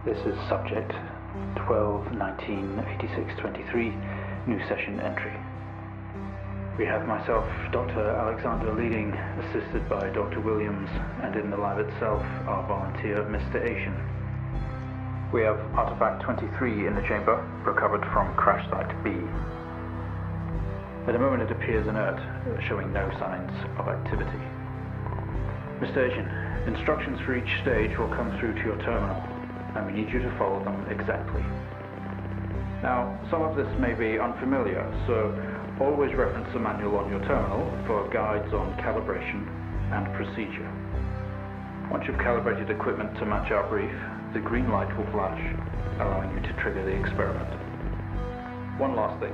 This is subject 12-19-86-23, new session entry. We have myself, Dr. Alexander leading, assisted by Dr. Williams, and in the lab itself, our volunteer, Mr. Asian. We have artifact 23 in the chamber, recovered from crash site B. At the moment it appears inert, showing no signs of activity. Mr. Asian, instructions for each stage will come through to your terminal, and we need you to follow them exactly. Now, some of this may be unfamiliar, so always reference the manual on your terminal for guides on calibration and procedure. Once you've calibrated equipment to match our brief, the green light will flash, allowing you to trigger the experiment. One last thing.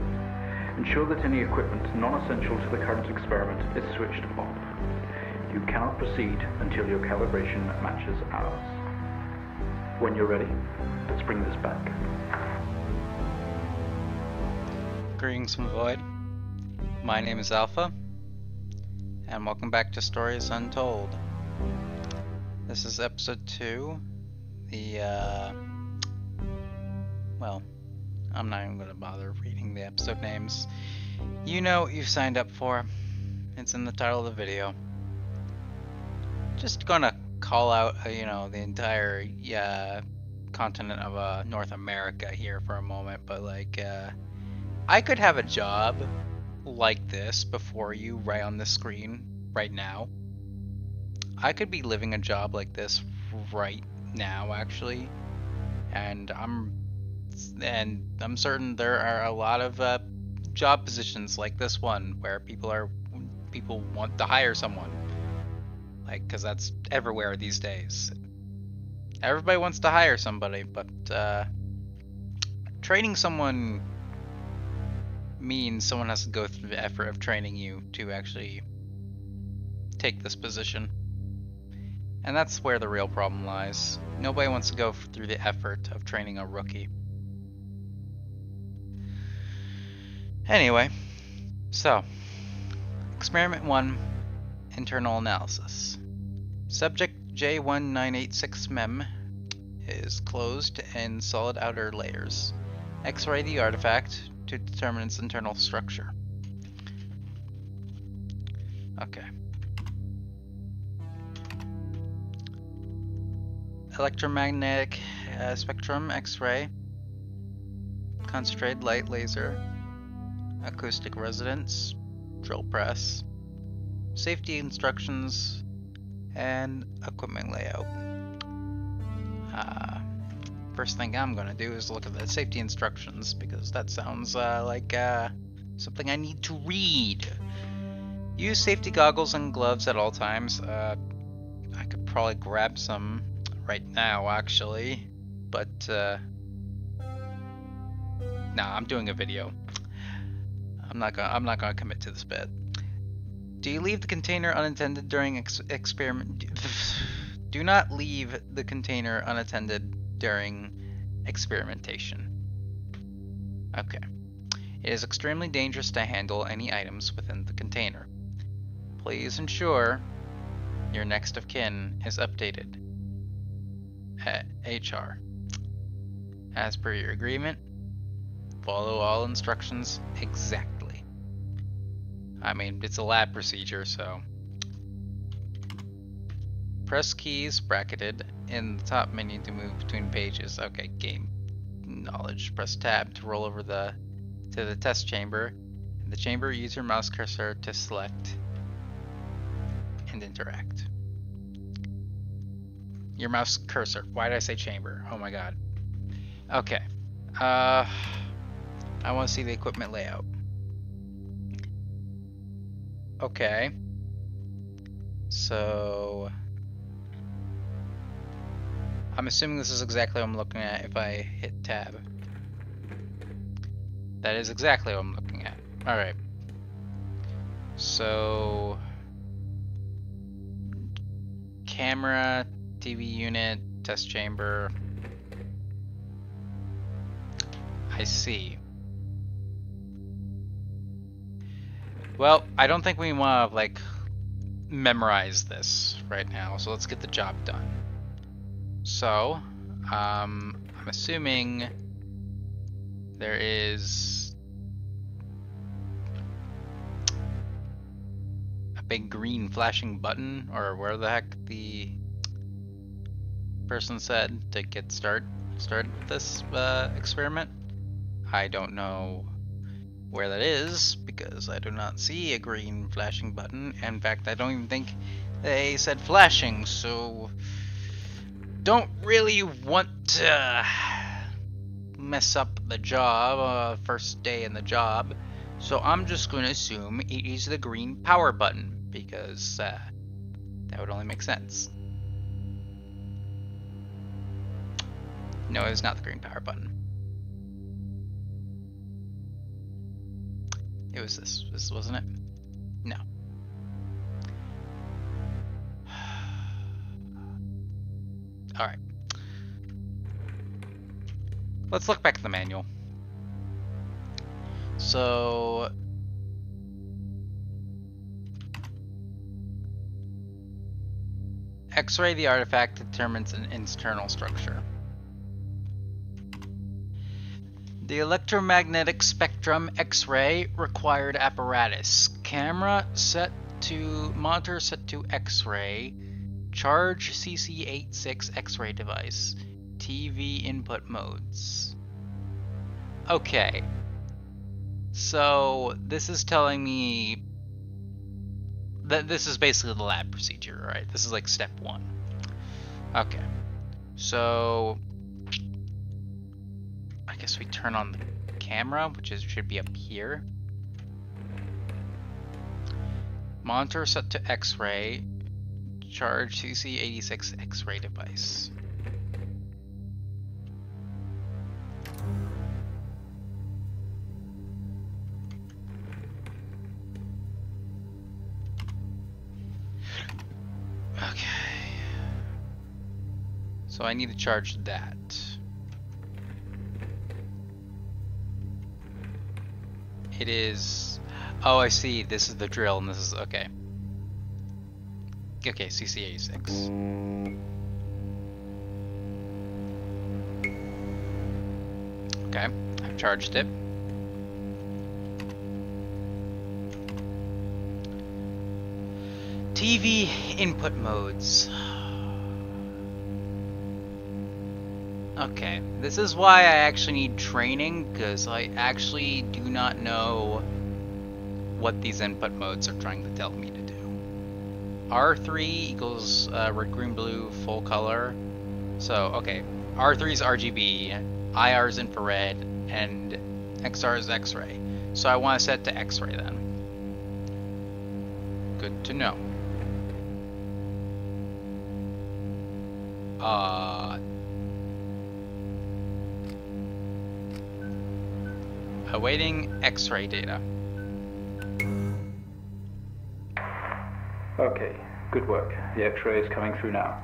Ensure that any equipment non-essential to the current experiment is switched off. You cannot proceed until your calibration matches ours. When you're ready, let's bring this back. Greetings from the Void. My name is Alpha, and welcome back to Stories Untold. This is episode 2. Well, I'm not even going to bother reading the episode names. You know what you've signed up for. It's in the title of the video. Just gonna call out, the entire continent of North America here for a moment, but I could have a job like this before you right on the screen right now. I could be living a job like this right now, actually, and I'm certain there are a lot of job positions like this one where people want to hire someone. Because that's everywhere these days. Everybody wants to hire somebody, but training someone means someone has to go through the effort of training you to actually take this position. And that's where the real problem lies. Nobody wants to go through the effort of training a rookie. Anyway, so, Experiment 1, Internal Analysis. Subject J1986 is closed in solid outer layers. X-ray the artifact to determine its internal structure. Okay. Electromagnetic spectrum X-ray. Concentrated light laser. Acoustic resonance. Drill press. Safety instructions. And equipment layout. First thing I'm gonna do is look at the safety instructions, because that sounds like something I need to read. Use safety goggles and gloves at all times. I could probably grab some right now, actually, but nah, I'm doing a video. I'm not gonna commit to this bit. Do you leave the container unattended during experiment? Do not leave the container unattended during experimentation. Okay. It is extremely dangerous to handle any items within the container. Please ensure your next of kin is updated at HR. As per your agreement, follow all instructions exactly. I mean, it's a lab procedure, so. Press keys bracketed in the top menu to move between pages. Okay, game knowledge. Press tab to roll over to the test chamber. In the chamber, use your mouse cursor to select and interact. Your mouse cursor. Why did I say chamber? Oh my god. Okay. I want to see the equipment layout. Okay. So I'm assuming this is exactly what I'm looking at if I hit tab. That is exactly what I'm looking at. Alright. So camera, TV unit, test chamber. I see. Well, I don't think we want to like memorize this right now, so let's get the job done. So, I'm assuming there is a big green flashing button, or where the heck the person said to get started with this experiment. I don't know where that is because I do not see a green flashing button. In fact, I don't even think they said flashing, so don't really want to mess up the job, first day in the job. So I'm just going to assume it is the green power button because that would only make sense. No, it's not the green power button. It was this wasn't it? No. Alright. Let's look back at the manual. So X-ray the artifact determines an internal structure. The electromagnetic spectrum X-ray required apparatus. Camera set to monitor set to X-ray. Charge CC86 X-ray device. TV input modes. Okay. So this is telling me that this is basically the lab procedure, right? This is like step 1. Okay. So I guess we turn on the camera, which should be up here. Monitor set to X-ray. Charge CC86 X-ray device. Okay. So I need to charge that. It is... Oh, I see. This is the drill, and this is... Okay. Okay, CC86. Okay, I've charged it. TV input modes. Okay, this is why I actually need training, because I actually do not know what these input modes are trying to tell me to do. R3 equals red, green, blue, full color. So, okay, R3 is RGB, IR is infrared, and XR is X-ray. So I want to set to X-ray then. Good to know. Awaiting X-ray data. Okay, good work. The X-ray is coming through now.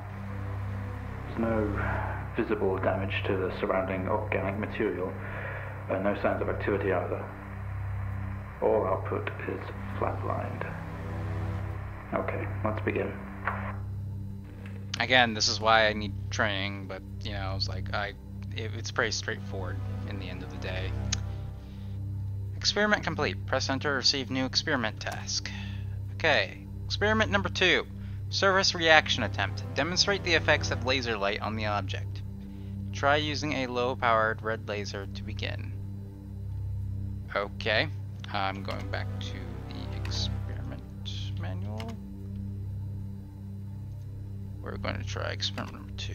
There's no visible damage to the surrounding organic material, and no signs of activity either. All output is flatlined. Okay, let's begin. Again, this is why I need training, but you know, it's like it's pretty straightforward in the end of the day. Experiment complete. Press enter to receive new experiment task. Okay. Experiment number 2. Surface reaction attempt. Demonstrate the effects of laser light on the object. Try using a low-powered red laser to begin. Okay. I'm going back to the experiment manual. We're going to try experiment number 2.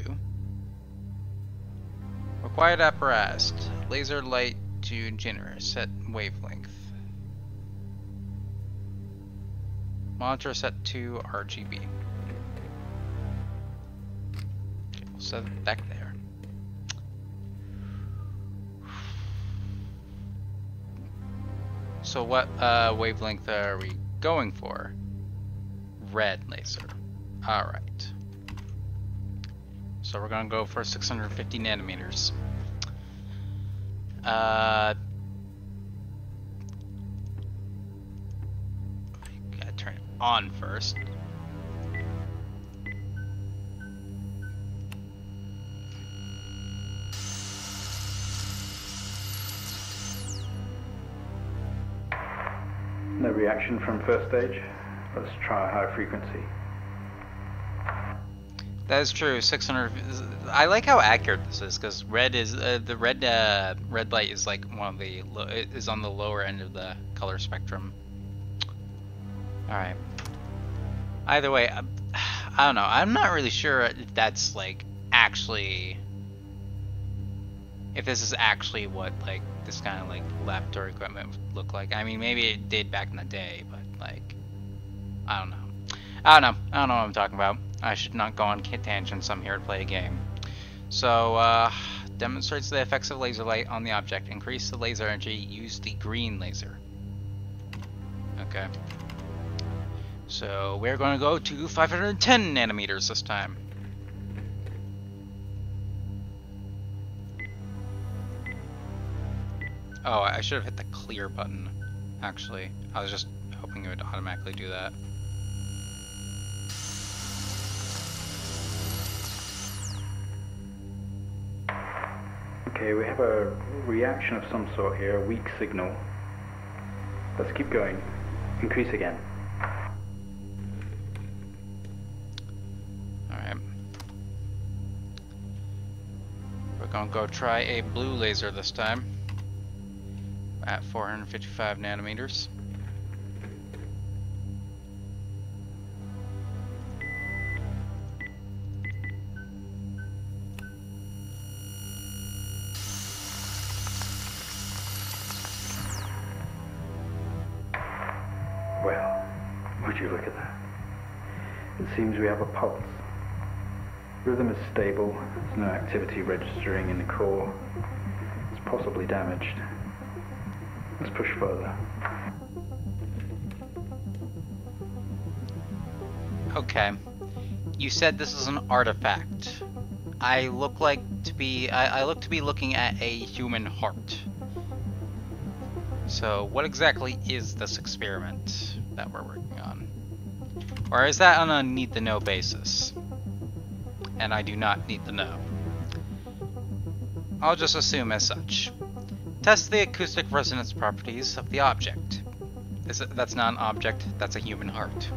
Required apparatus. Laser light to generator. Set wavelength. Monitor set to RGB. Okay, we'll set it back there. So what wavelength are we going for? Red laser. Alright. So we're gonna go for 650 nanometers. Gotta turn it on first. No reaction from first stage. Let's try a high frequency. That is true. 600. I like how accurate this is because red is the red light is like one of the it is on the lower end of the color spectrum. All right. Either way, I don't know. I'm not really sure if that's like actually if this is actually what like this kind of like laboratory equipment would look like. I mean, maybe it did back in the day, but like I don't know. I don't know what I'm talking about. I should not go on tangents. I'm here to play a game. So, demonstrates the effects of laser light on the object. Increase the laser energy. Use the green laser. Okay. So, we're going to go to 510 nanometers this time. Oh, I should have hit the clear button, actually. I was just hoping it would automatically do that. Okay, we have a reaction of some sort here, a weak signal. Let's keep going. Increase again. Alright. We're gonna go try a blue laser this time. At 455 nanometers. Well, would you look at that? It seems we have a pulse. Rhythm is stable, there's no activity registering in the core. It's possibly damaged. Let's push further. Okay. You said this is an artifact. I look to be looking at a human heart. So, what exactly is this experiment that we're working on? Or is that on a need-to-know basis? And I do not need to know. I'll just assume as such. Test the acoustic resonance properties of the object. That's not an object, that's a human heart.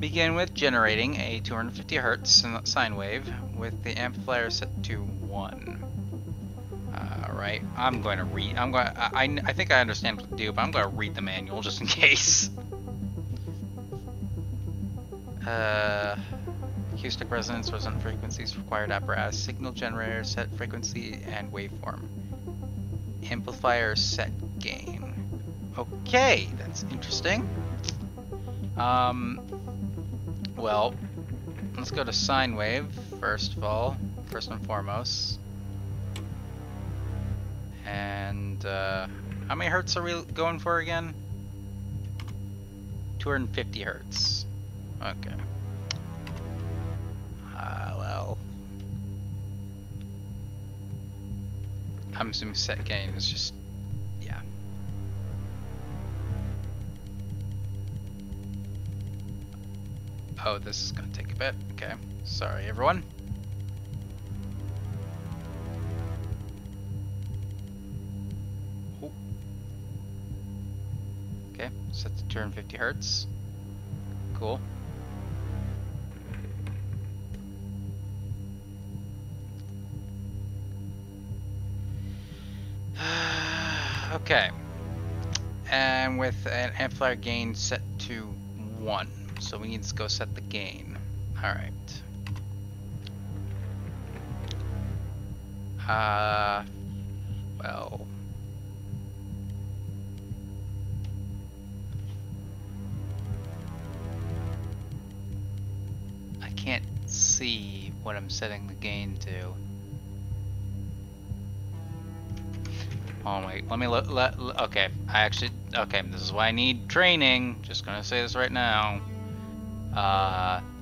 Begin with generating a 250 Hz sine wave with the amplifier set to 1. Alright, I'm going to read. I think I understand what to do, but I'm going to read the manual just in case. Acoustic resonance frequencies required apparatus, signal generator, set frequency and waveform. Amplifier set gain. Okay, that's interesting. Well, let's go to sine wave first and foremost. And how many hertz are we going for again? 250 hertz. Okay. Well, I'm assuming set gain is just, yeah. Oh, this is gonna take a bit. Okay, sorry everyone. Ooh. Okay, set to 250 hertz. Cool. Okay, and with an amplifier gain set to 1, so we need to go set the gain. Alright. Well. I can't see what I'm setting the gain to. Oh wait, let me look. Okay, okay, this is why I need training. Just gonna say this right now.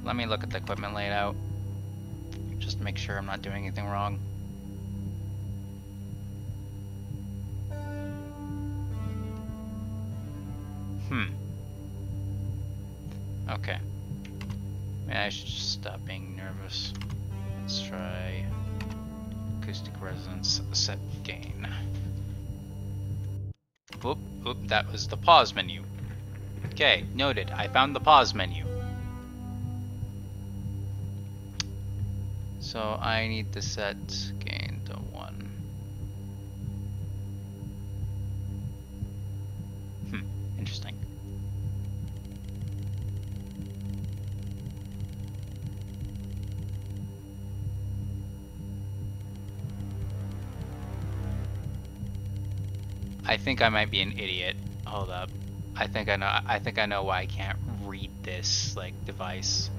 Let me look at the equipment layout. Just to make sure I'm not doing anything wrong. Okay. Maybe I should just stop being nervous. Let's try acoustic resonance set gain. Whoop, whoop, that was the pause menu. Okay, noted. I found the pause menu. So I need to set gain to 1. Interesting. I think I might be an idiot. Hold up. I think I know why I can't read this like device.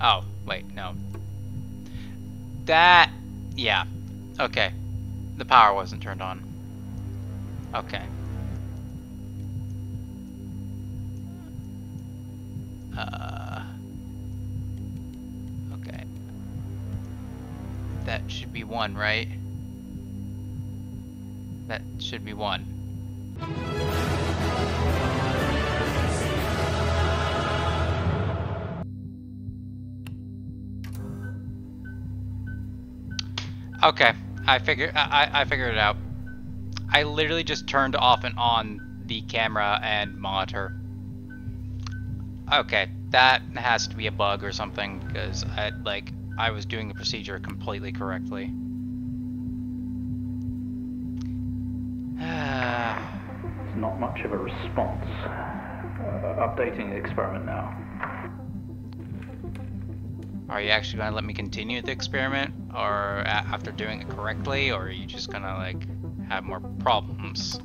Oh, wait, no. That, yeah. Okay. The power wasn't turned on. Okay. Okay. That should be 1, right? That should be 1. Okay, I figured it out. I literally just turned off and on the camera and monitor. Okay, that has to be a bug or something because I was doing the procedure completely correctly. It's not much of a response. Updating the experiment now. Are you actually going to let me continue the experiment, or after doing it correctly, or are you just going to like have more problems?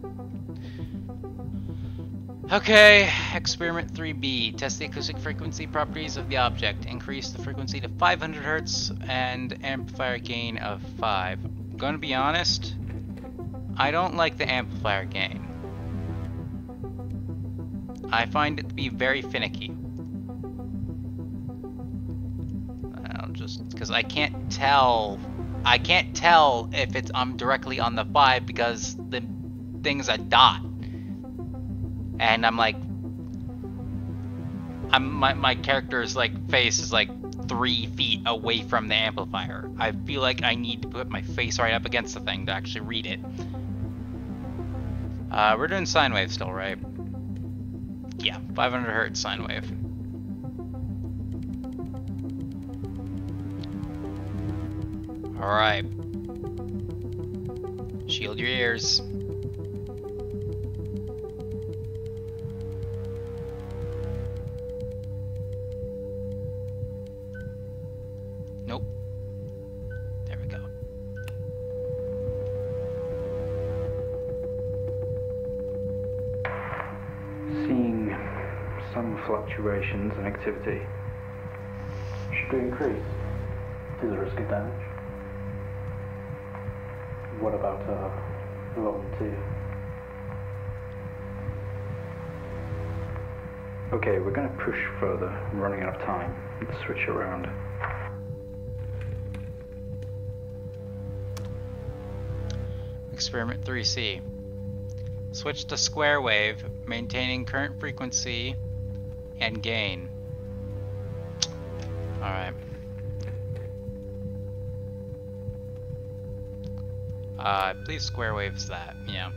Okay, experiment 3B. Test the acoustic frequency properties of the object. Increase the frequency to 500 Hz and amplifier gain of 5. I'm going to be honest, I don't like the amplifier gain. I find it to be very finicky. Just because I can't tell if I'm directly on the 5 because the thing's a dot, and I'm like, my character's like face is like 3 feet away from the amplifier. I feel like I need to put my face right up against the thing to actually read it. We're doing sine wave still, right? Yeah, 500 Hz sine wave. Alright. Shield your ears. Nope. There we go. Seeing some fluctuations in activity. Should we increase? Is there risk of damage? What about volunteer? Okay, we're going to push further. I'm running out of time. Let's switch around. Experiment 3C. Switch to square wave, maintaining current frequency and gain. Alright. I believe square wave's that, yeah.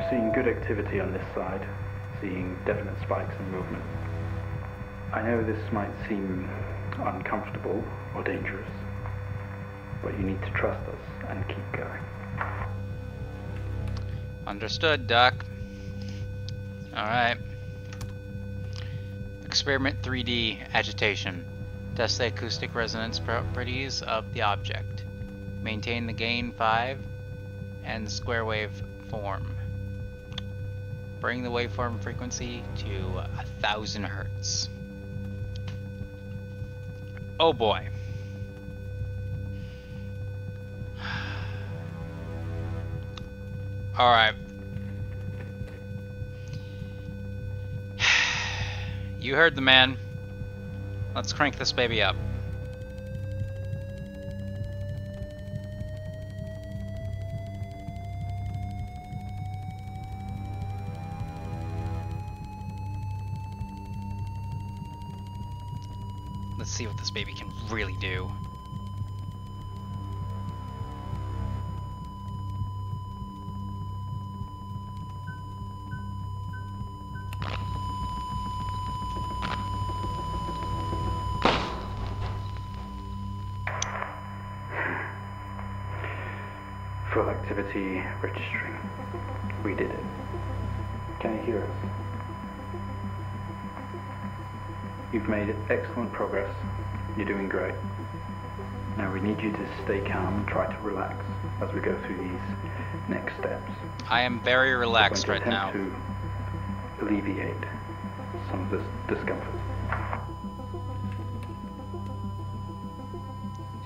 Seeing good activity on this side, seeing definite spikes in movement. I know this might seem uncomfortable or dangerous, but you need to trust us and keep going. Understood, Doc. Alright. Experiment 3D agitation. Test the acoustic resonance properties of the object. Maintain the gain 5 and the square wave form. Bring the waveform frequency to 1000 Hertz. Oh boy. Alright. You heard the man. Let's crank this baby up. Let's see what this baby can really do. Full activity registering. We did it. Can you hear us? You've made excellent progress. You're doing great. Now we need you to stay calm and try to relax as we go through these next steps. I am very relaxed right now. To alleviate some of this discomfort.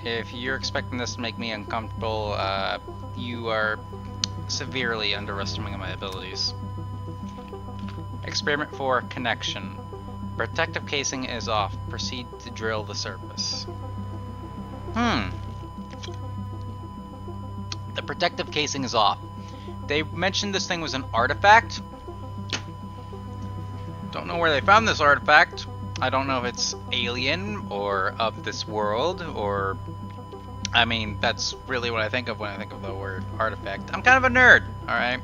If you're expecting this to make me uncomfortable, you are severely underestimating my abilities. Experiment 4, connection. Protective casing is off. Proceed to drill the surface. The protective casing is off. They mentioned this thing was an artifact. Don't know where they found this artifact. I don't know if it's alien or of this world or... I mean, that's really what I think of when I think of the word artifact. I'm kind of a nerd, alright?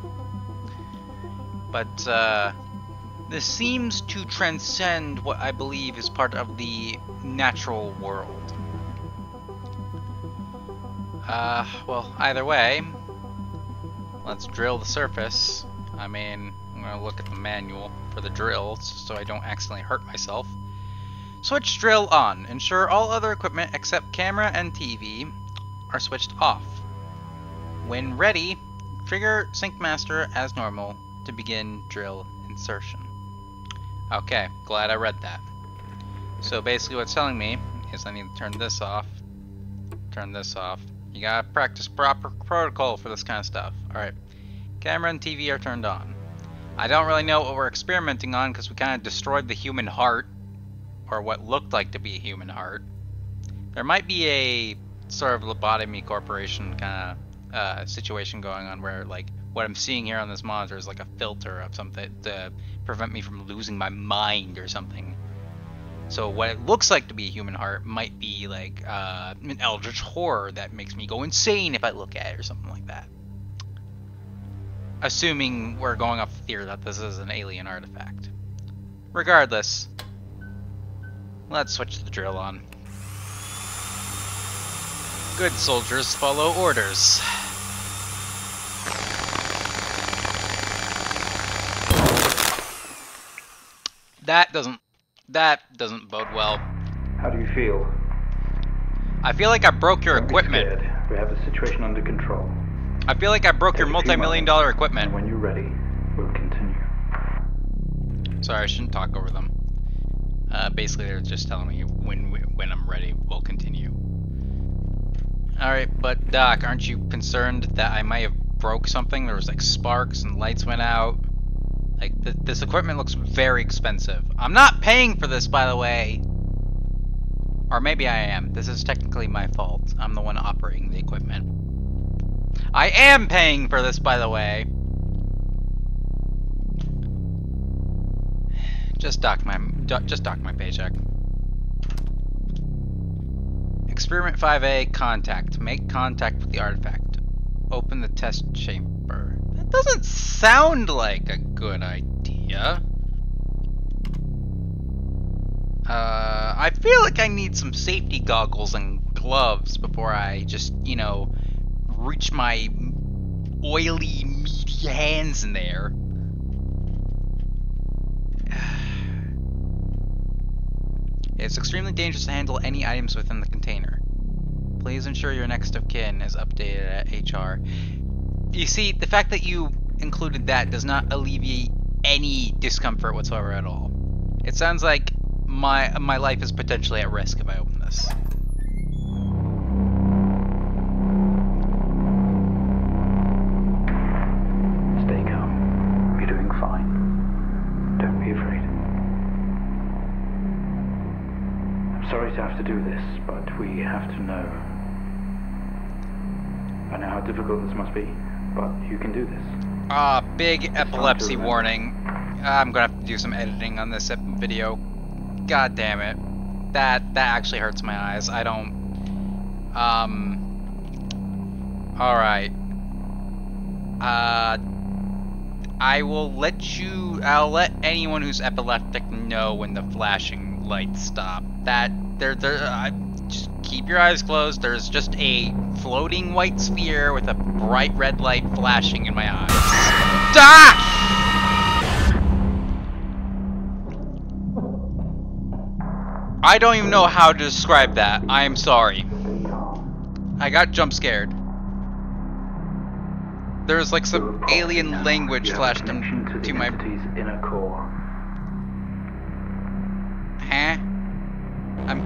But, this seems to transcend what I believe is part of the natural world. Well, either way, let's drill the surface. I mean, I'm gonna look at the manual for the drill so I don't accidentally hurt myself. Switch drill on. Ensure all other equipment except camera and TV are switched off. When ready, trigger Sync Master as normal to begin drill insertion. Okay, glad I read that. So basically what's telling me is I need to turn this off, turn this off. You gotta practice proper protocol for this kind of stuff. Alright, camera and TV are turned on. I don't really know what we're experimenting on because we kind of destroyed the human heart, or what looked like to be a human heart. There might be a sort of lobotomy corporation kind of situation going on where, like, what I'm seeing here on this monitor is like a filter of something to prevent me from losing my mind or something. So what it looks like to be a human heart might be like an eldritch horror that makes me go insane if I look at it or something like that. Assuming we're going off the theory that this is an alien artifact. Regardless, let's switch the drill on. Good soldiers follow orders. That doesn't bode well. How do you feel? I feel like I broke your Don't be equipment. scared. We have the situation under control. I feel like I broke your multi-million-dollar equipment. And when you're ready, we'll continue. Sorry, I shouldn't talk over them. Basically, they're just telling me when I'm ready, we'll continue. Alright, but Doc, aren't you concerned that I might have broke something? There was like sparks and lights went out. Like, this equipment looks very expensive. I'm not paying for this, by the way. Or maybe I am. This is technically my fault. I'm the one operating the equipment. I am paying for this, by the way. Just dock my paycheck. Experiment 5A, contact. Make contact with the artifact. Open the test chamber. That doesn't sound like a good idea. I feel like I need some safety goggles and gloves before I just, you know, reach my oily, meaty hands in there. It's extremely dangerous to handle any items within the container. Please ensure your next of kin is updated at HR. You see, the fact that you included that does not alleviate any discomfort whatsoever at all. It sounds like my life is potentially at risk if I open this. Stay calm. You're doing fine. Don't be afraid. I'm sorry to have to do this, but we have to know. I know how difficult this must be, but you can do this. Big epilepsy warning. I'm gonna have to do some editing on this video. God damn it. That actually hurts my eyes. I don't... Alright. I'll let anyone who's epileptic know when the flashing lights stop. Just keep your eyes closed. There's just a floating white sphere with a bright red light flashing in my eyes. Ah! I don't even know how to describe that. I am sorry. I got jump scared. There's like some alien language flashed into my inner core. Huh?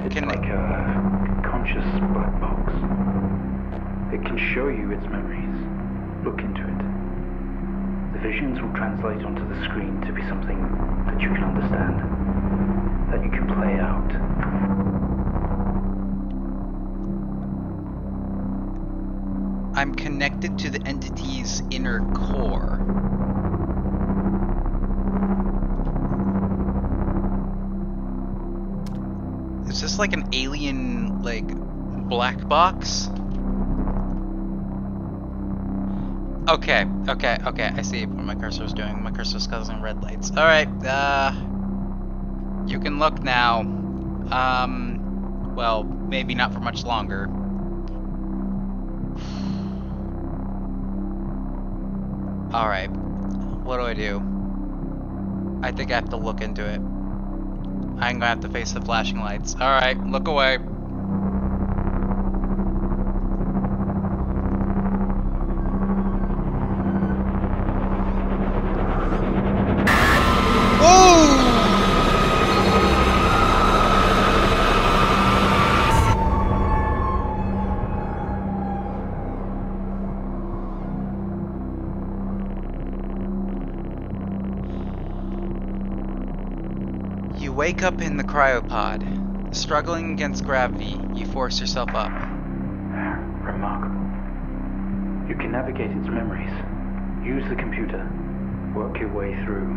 It's like a conscious black box. It can show you its memories. Look into it. The visions will translate onto the screen to be something that you can understand, that you can play out. I'm connected to the entity's inner core. Is this like an alien, like, black box? Okay, I see what my cursor is doing. My cursor is causing red lights. Alright, you can look now. Well, maybe not for much longer. Alright, what do? I think I have to look into it. I'm gonna have to face the flashing lights. Alright, look away. You wake up in the cryopod. Struggling against gravity, you force yourself up. Remarkable. You can navigate its memories. Use the computer. Work your way through.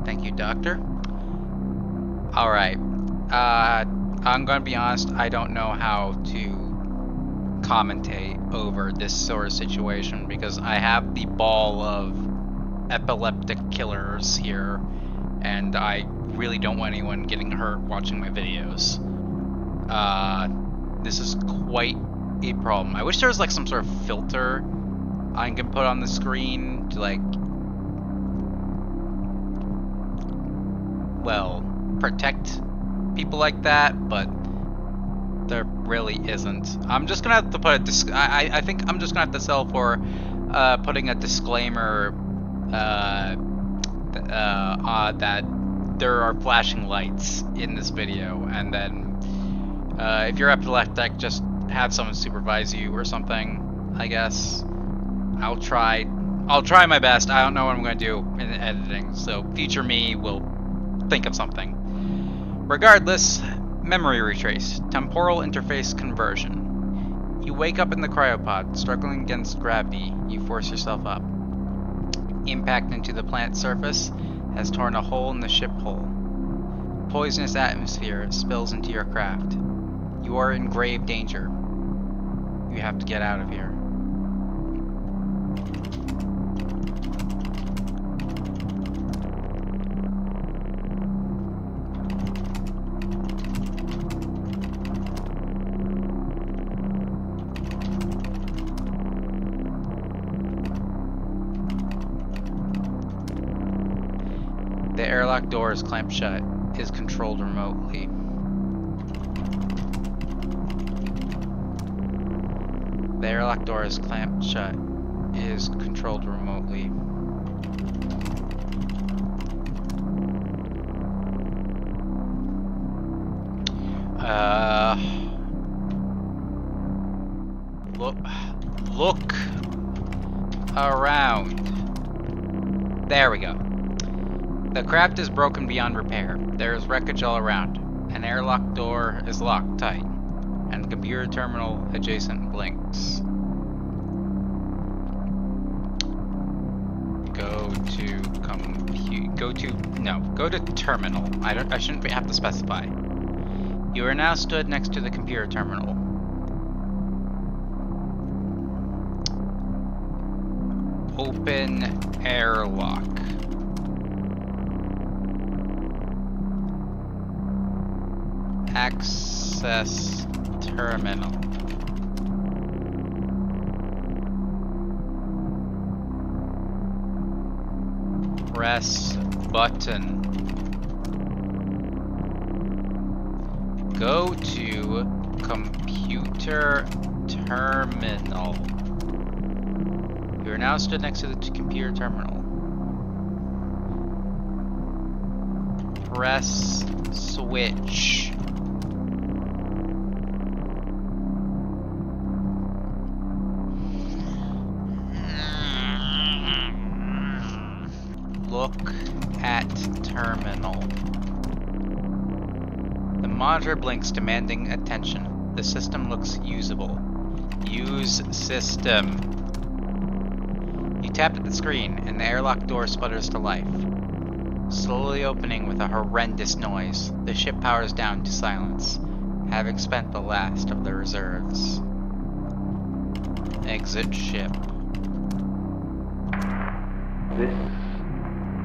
Thank you, Doctor. Alright. I'm gonna be honest, I don't know how to commentate over this sort of situation because I have the ball of epileptic killers here, and I really don't want anyone getting hurt watching my videos. This is quite a problem. I wish there was like some sort of filter I can put on the screen to like, well, protect people like that, but there really isn't. I'm just gonna have to put a I think I'm just gonna have to settle for putting a disclaimer that there are flashing lights in this video, and then if you're epileptic, just have someone supervise you or something, I guess. I'll try my best. I don't know what I'm going to do in editing, so future me will think of something. Regardless, memory retrace, temporal interface conversion. You wake up in the cryopod, struggling against gravity. You force yourself up. Impact into the planet's surface has torn a hole in the ship hull. Poisonous atmosphere spills into your craft. You are in grave danger. You have to get out of here. airlock door is clamped shut. Is controlled remotely. The airlock door is clamped shut. Is controlled remotely. Look around. There we go. The craft is broken beyond repair. There is wreckage all around. An airlock door is locked tight, and the computer terminal adjacent blinks. Go to terminal. I shouldn't have to specify. You are now stood next to the computer terminal. Open airlock. Access terminal. Press button. Go to computer terminal. You are now stood next to the computer terminal. Press switch. Look at terminal. The monitor blinks, demanding attention. The system looks usable. Use system. You tap at the screen, and the airlock door sputters to life. Slowly opening with a horrendous noise, the ship powers down to silence, having spent the last of the reserves. Exit ship. This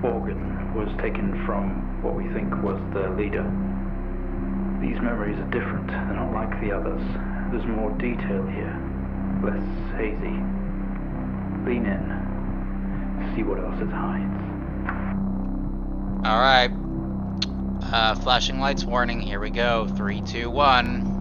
organ was taken from what we think was the leader. These memories are different. They're not like the others. There's more detail here, less hazy. Lean in. See what else it hides. Alright. Flashing lights warning. Here we go. 3, 2, 1.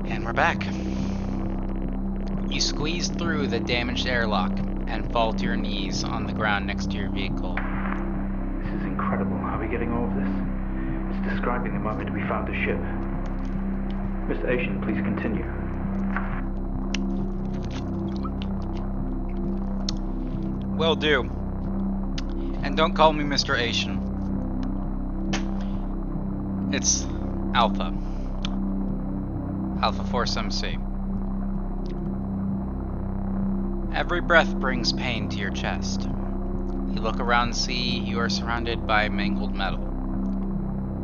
And we're back. You squeeze through the damaged airlock and fall to your knees on the ground next to your vehicle. This is incredible. How are we getting all of this? It's describing the moment we found the ship. Mr. Asian, please continue. Will do. And don't call me Mr. Asian. It's Alpha. AlphaForceMC. Every breath brings pain to your chest. You look around and see you are surrounded by mangled metal.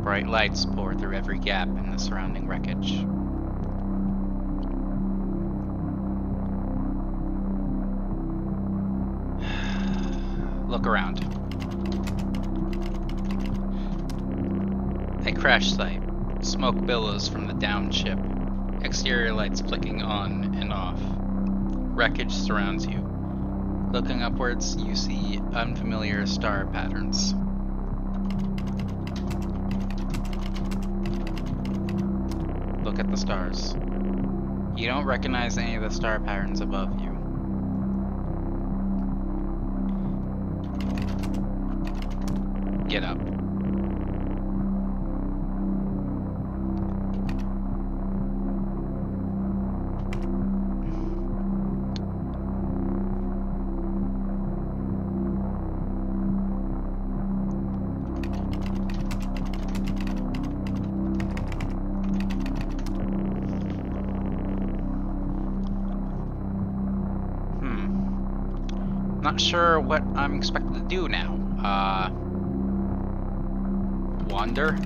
Bright lights pour through every gap in the surrounding wreckage. Look around. A crash site. Smoke billows from the downed ship. Exterior lights flicking on and off. Wreckage surrounds you. Looking upwards, you see unfamiliar star patterns. Look at the stars. You don't recognize any of the star patterns above you. Get up. Not sure what I'm expected to do now. Wander?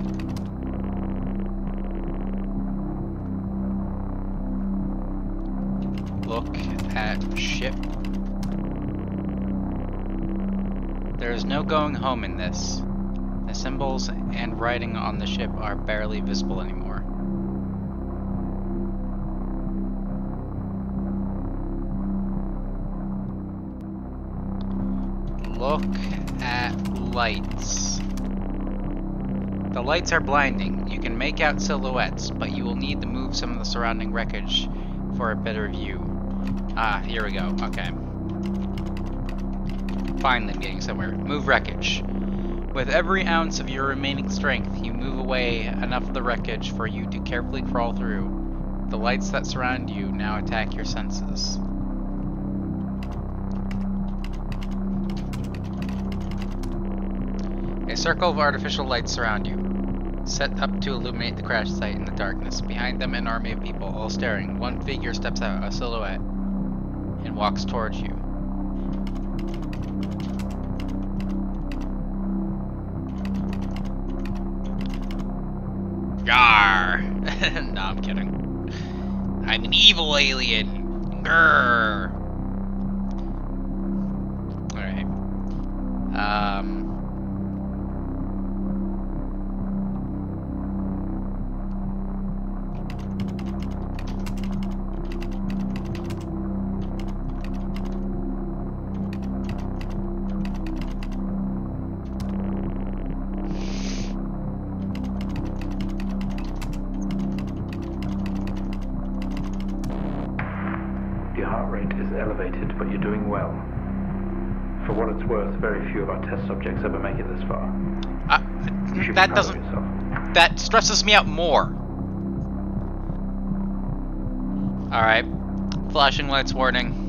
Look at ship. There is no going home in this. The symbols and writing on the ship are barely visible anymore. Look at lights. The lights are blinding. You can make out silhouettes, but you will need to move some of the surrounding wreckage for a better view. Ah, here we go. Okay. Finally getting somewhere. Move wreckage. With every ounce of your remaining strength, you move away enough of the wreckage for you to carefully crawl through. The lights that surround you now attack your senses. A circle of artificial lights surround you, set up to illuminate the crash site in the darkness. Behind them, an army of people, all staring. One figure steps out, a silhouette, and walks towards you. Yarr! No, I'm kidding. I'm an evil alien. Grrr. Alright. Your heart rate is elevated, but you're doing well. For what it's worth, very few of our test subjects ever make it this far. You should be That proud of doesn't... yourself. That stresses me out more. Alright. Flashing lights warning.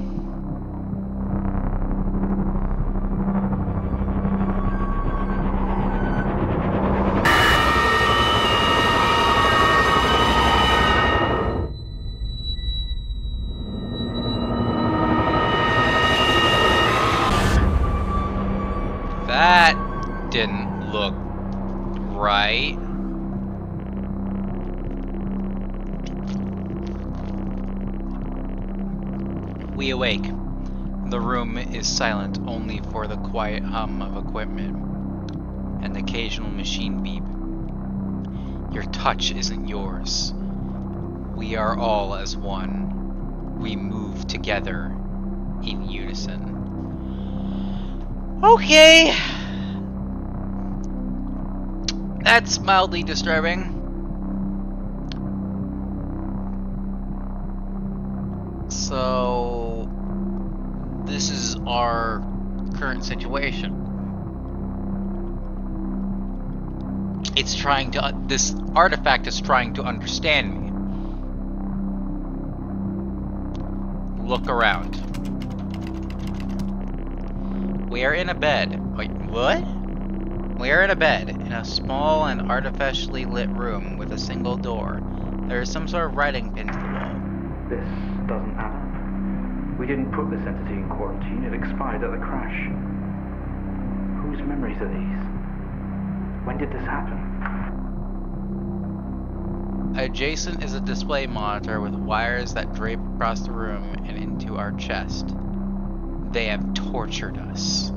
That didn't look right. We awake. The room is silent only for the quiet hum of equipment and the occasional machine beep. Your touch isn't yours. We are all as one. We move together in unison. Okay. That's mildly disturbing. So, this is our current situation. It's trying to, this artifact is trying to understand me. Look around. We are in a bed. Wait, what? We are in a bed, in a small and artificially lit room with a single door. There is some sort of writing pinned to the wall. This doesn't add up. We didn't put this entity in quarantine. It expired at the crash. Whose memories are these? When did this happen? Adjacent is a display monitor with wires that drape across the room and into our chest. They have tortured us.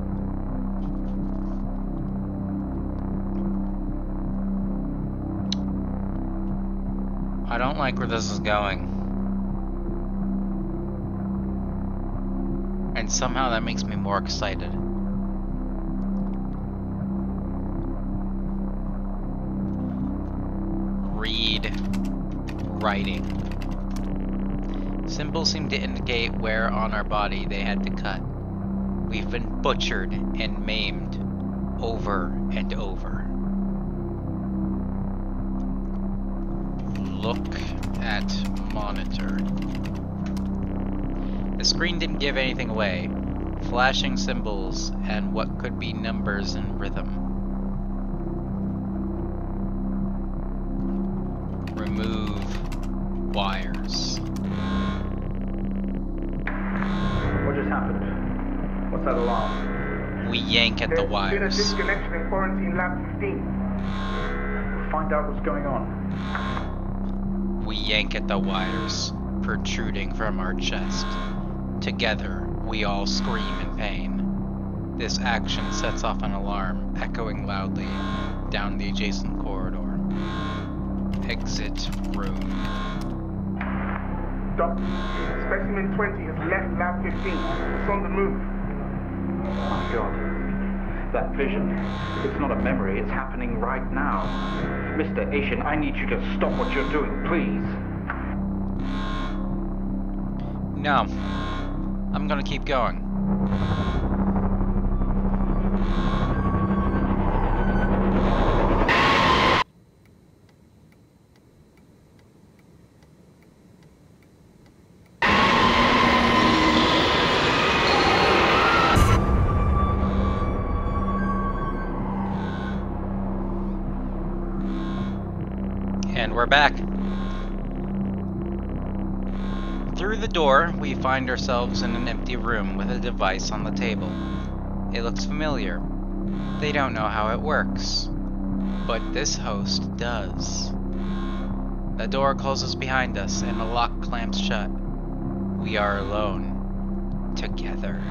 I don't like where this is going. And somehow that makes me more excited. Read writing. Symbols seem to indicate where on our body they had to cut. We've been butchered and maimed over and over. Look at monitor. The screen didn't give anything away. Flashing symbols and what could be numbers in rhythm. Remove wires. What just happened? What's that alarm? We yank at the There's been a wires. disconnection in quarantine lab 15. We'll find out what's going on. We yank at the wires, protruding from our chest. Together, we all scream in pain. This action sets off an alarm, echoing loudly down the adjacent corridor. Exit room. Doctor, specimen 20 has left lab 15. It's on the move. Oh my God. That vision. It's not a memory, it's happening right now. Mr. Asian, I need you to stop what you're doing, please. No. I'm gonna keep going. And we're back. Through the door, we find ourselves in an empty room with a device on the table. It looks familiar. They don't know how it works. But this host does. The door closes behind us and the lock clamps shut. We are alone. Together.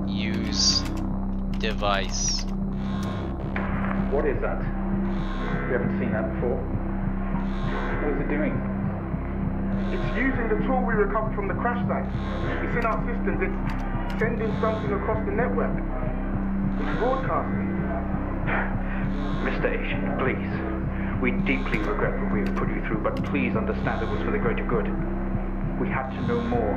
Use device. What is that? We haven't seen that before. What is it doing? It's using the tool we recovered from the crash site. It's in our systems. It's sending something across the network. It's broadcasting. Mr. Asian, please. We deeply regret what we have put you through, but please understand it was for the greater good. We had to know more.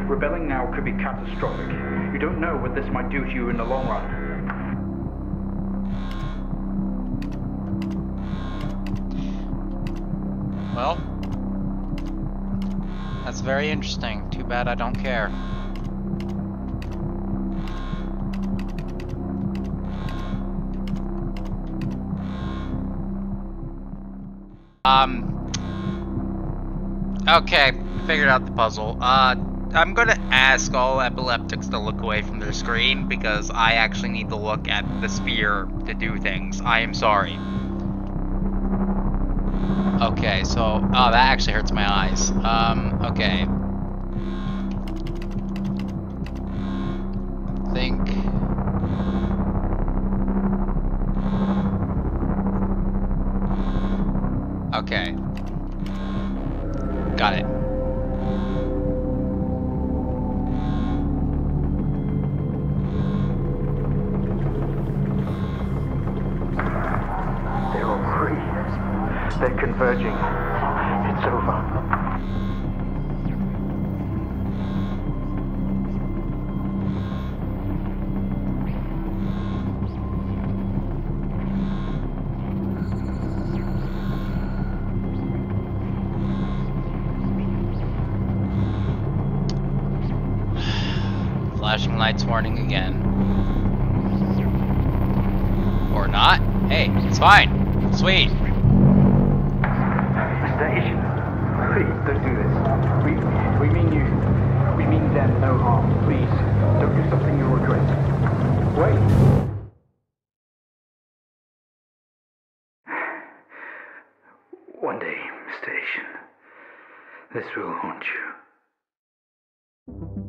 Rebelling now could be catastrophic. You don't know what this might do to you in the long run. Well, that's very interesting. Too bad I don't care. Okay, figured out the puzzle. I'm gonna ask all epileptics to look away from their screen because I actually need to look at the sphere to do things. I am sorry. Okay, so, oh, that actually hurts my eyes. Okay. Think. Okay. Got it. They're all free. They're converging. It's over. Flashing lights warning again. Or not. Hey, it's fine. Sweet. Mr. Asian, please don't do this. We mean you. We mean them no harm. Please, don't do something you'll regret. Wait. One day, Mr. Asian, this will haunt you.